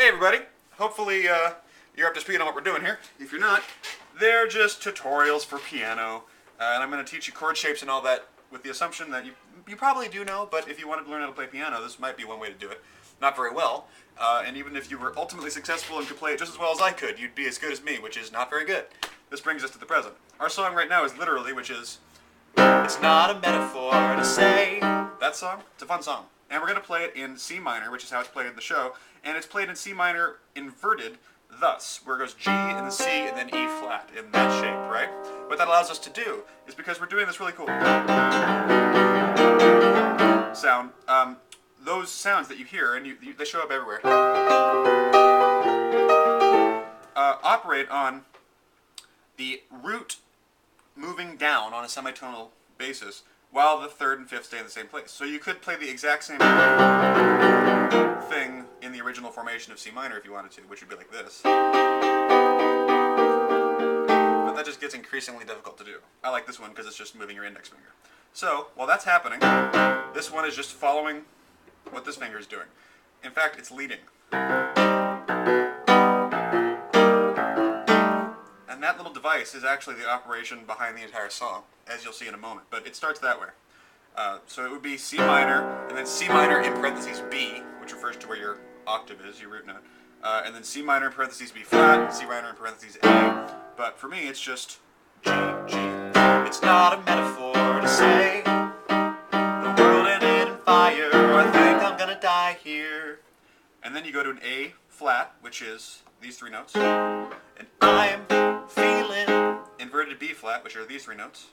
Hey everybody, hopefully you're up to speed on what we're doing here. If you're not, they're just tutorials for piano, and I'm going to teach you chord shapes and all that with the assumption that you probably do know, but if you wanted to learn how to play piano, this might be one way to do it. Not very well, and even if you were ultimately successful and could play it just as well as I could, you'd be as good as me, which is not very good. This brings us to the present. Our song right now is Literally, which is, it's not a metaphor to say. That song, it's a fun song. And we're going to play it in C minor, which is how it's played in the show, and it's played in C minor inverted thus, where it goes G and then C and then E flat in that shape, right? What that allows us to do is because we're doing this really cool sound, those sounds that you hear, and they show up everywhere, operate on the root moving down on a semitonal basis while the third and fifth stay in the same place. So you could play the exact same thing in the original formation of C minor if you wanted to, which would be like this. But that just gets increasingly difficult to do. I like this one because it's just moving your index finger. So, while that's happening, this one is just following what this finger is doing. In fact, it's leading. And that little device is actually the operation behind the entire song, as you'll see in a moment. But it starts that way. So it would be C minor, and then C minor in parentheses B, which refers to where your octave is, your root note. And then C minor in parentheses B flat, C minor in parentheses A. But for me, it's just G, G. It's not a metaphor to say the world ended in fire, or I think I'm gonna die here. And then you go to an A flat, which is these three notes. And I'm feeling inverted B flat, which are these three notes.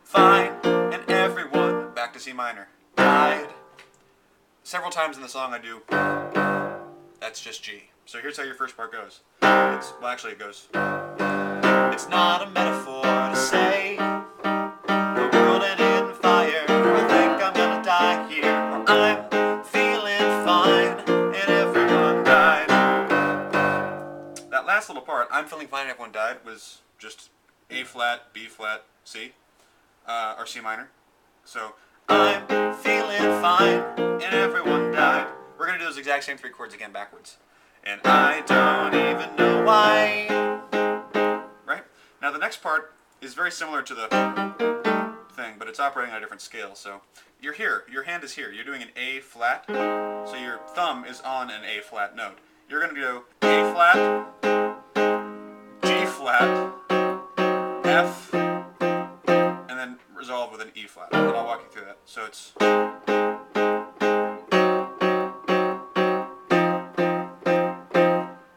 Fine, and everyone, back to C minor, died. Several times in the song I do, that's just G. So here's how your first part goes. It goes, it's not a metaphor to say the world ended in fire, or I think I'm gonna die here, or I'm feeling fine, and everyone died. That last little part, I'm feeling fine and everyone died, was just A flat, B flat, C, or C minor. So, I'm feeling fine and everyone died. We're going to do those exact same three chords again backwards. And I don't even know why. Right? Now the next part is very similar to the thing, but it's operating on a different scale. So, you're here, your hand is here, you're doing an A flat, so your thumb is on an A flat note. You're going to go A flat, G flat, F, and then resolve with an E flat. And I'll walk you through that. So it's,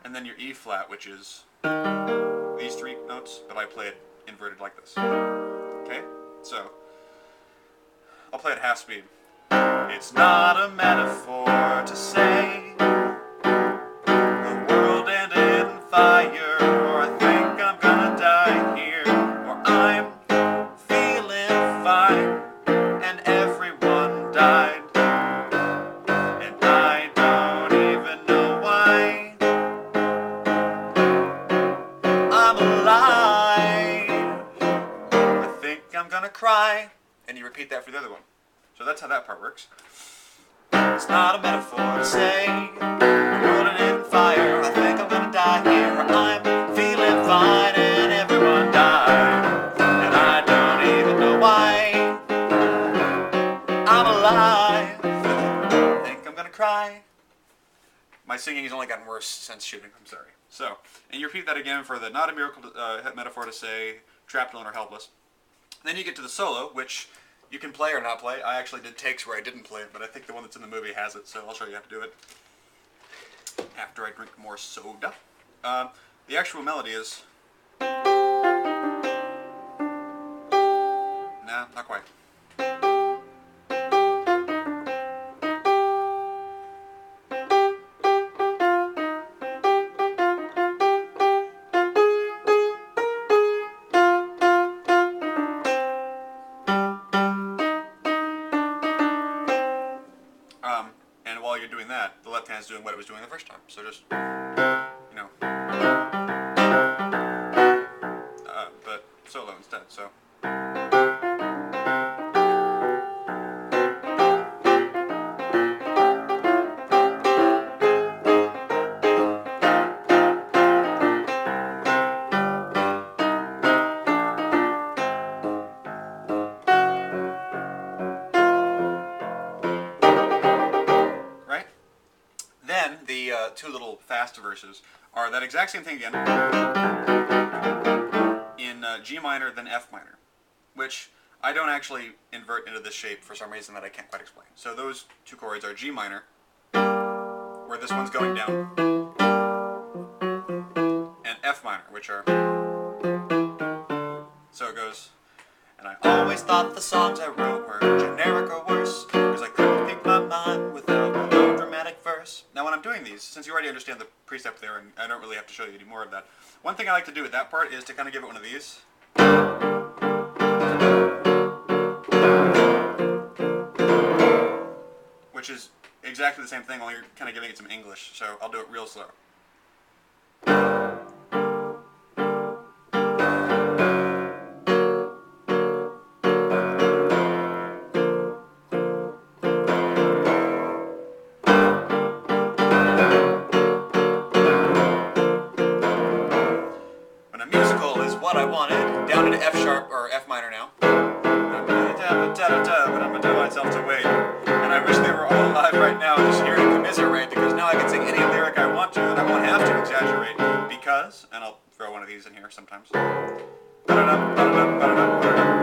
and then your E flat, which is these three notes, but I play it inverted like this. Okay? So, I'll play it half speed. It's not a metaphor to say the world ended in fire, or I think I'm gonna die here, or I'm feeling fine and everyone died, and I don't even know why. I'm alive, I think I'm gonna cry, and you repeat that for the other one. So that's how that part works. It's not a metaphor to say the world ended in fire, I think I'm gonna die here, or I'm feeling fine and everyone died, and I don't even know why. I'm alive, I think I'm gonna cry. My singing has only gotten worse since shooting, I'm sorry. So, and you repeat that again for the not a miracle metaphor to say trapped, alone, or helpless. Then you get to the solo, which you can play or not play. I actually did takes where I didn't play it, but I think the one that's in the movie has it, so I'll show you how to do it after I drink more soda. The actual melody is... Nah, not quite. And while you're doing that, the left hand's doing what it was doing the first time. So just, you know, but solo instead. So. then the two little fast verses are that exact same thing again in G minor, then F minor, which I don't actually invert into this shape for some reason that I can't quite explain. So those two chords are G minor, where this one's going down, and F minor, which are... So it goes... And I always thought the songs I wrote were generic or worse, because I couldn't pick my mind without a low dramatic verse. Now when I'm doing these, since you already understand the precept there, and I don't really have to show you any more of that, one thing I like to do with that part is to kind of give it one of these. Which is exactly the same thing, only you're kind of giving it some English, so I'll do it real slow. When a musical is what I wanted, down into F sharp, or F minor now. But I'm gonna tell myself to wait. And I wish they were all alive right now just here to commiserate, because now I can sing any lyric I want to, and I won't have to exaggerate, because, and I'll throw one of these in here sometimes.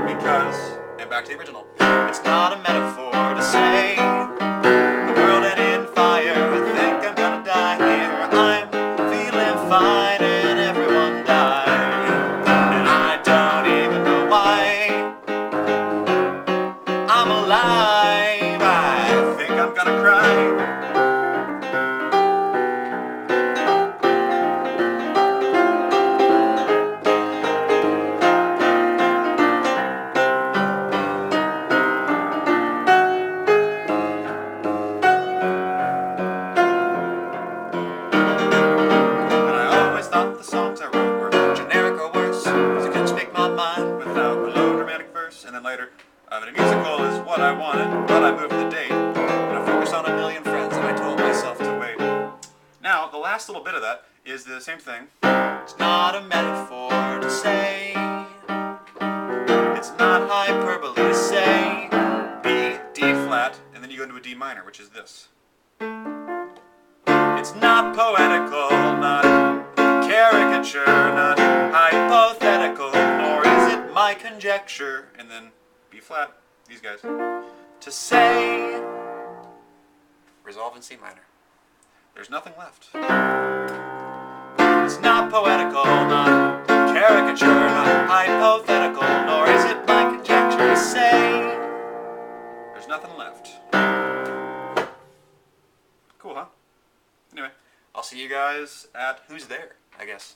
Because, and back to the original. It's not a metaphor to say the world ain't in fire, I think I'm gonna die here. I'm feeling fine and everyone died, and I don't even know why I'm alive. I think I'm gonna cry. And I always thought the songs I wrote were generic or worse, because I couldn't speak my mind without a low dramatic verse. And then later, but a musical is what I wanted, but I moved the date, and I focused on a million friends, and I told myself to wait. Now, the last little bit of that is the same thing. It's not a metaphor to say, it's not hyperbole to say, B, D flat, and then you go into a D minor, which is this. It's not poetical, not caricature, not hypothetical, nor is it my conjecture, and then B flat, these guys, to say, resolve in C minor. There's nothing left. It's not poetical, not caricature, not hypothetical, nor is it my conjecture to say, there's nothing left. Cool, huh? Anyway, I'll see you guys at Who's There, I guess.